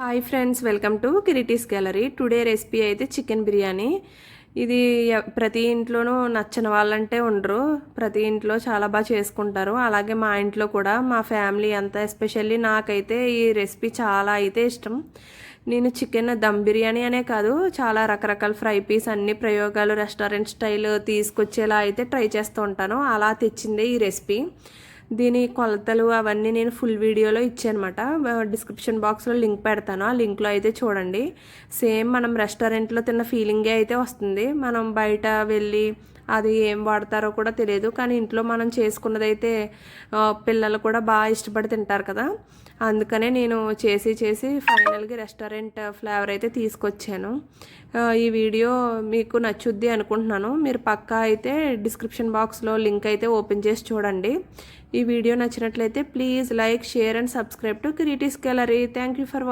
Hi friends, welcome to Kireeti's gallery. Today recipe అయితే chicken biryani. ఇది ప్రతి ఇంట్లోనూ నచ్చని వాళ్ళంటే ఉండరు. ప్రతి ఇంట్లో చాలా బాగా చేసుకుంటారు. అలాగే మా ఇంట్లో కూడా, మా ఫ్యామిలీ అంతా, ఎస్పెషల్లీ నాకైతే ఈ రెసిపీ చాలా అయితే ఇష్టం. నేను చికెన్ దమ్ బిర్యానీ అనే కాదు, చాలా రకరకాల ఫ్రై పీస్ అన్ని ప్రయోగాలు రెస్టారెంట్ స్టైల్ తీసుకొచ్చేలా అయితే ట్రై చేస్తూ ఉంటాను. అలా తెచ్చిందే ఈ రెసిపీ. దీని కొలతలు అవన్నీ నేను ఫుల్ వీడియోలో ఇచ్చానమాట. డిస్క్రిప్షన్ బాక్స్లో లింక్ పెడతాను. ఆ లింక్లో అయితే చూడండి. సేమ్ మనం రెస్టారెంట్లో తిన్న ఫీలింగే అయితే వస్తుంది. మనం బయట వెళ్ళి అది ఏం వాడతారో కూడా తెలియదు, కానీ ఇంట్లో మనం చేసుకున్నదైతే పిల్లలు కూడా బాగా ఇష్టపడి తింటారు కదా. అందుకనే నేను చేసి ఫైనల్గా రెస్టారెంట్ ఫ్లేవర్ అయితే తీసుకొచ్చాను. ఈ వీడియో మీకు నచ్చుద్ది అనుకుంటున్నాను. మీరు పక్కా అయితే డిస్క్రిప్షన్ బాక్స్లో లింక్ అయితే ఓపెన్ చేసి చూడండి. ఈ వీడియో నచ్చినట్లయితే please like, share and subscribe to creatives gallery. Thank you for watching.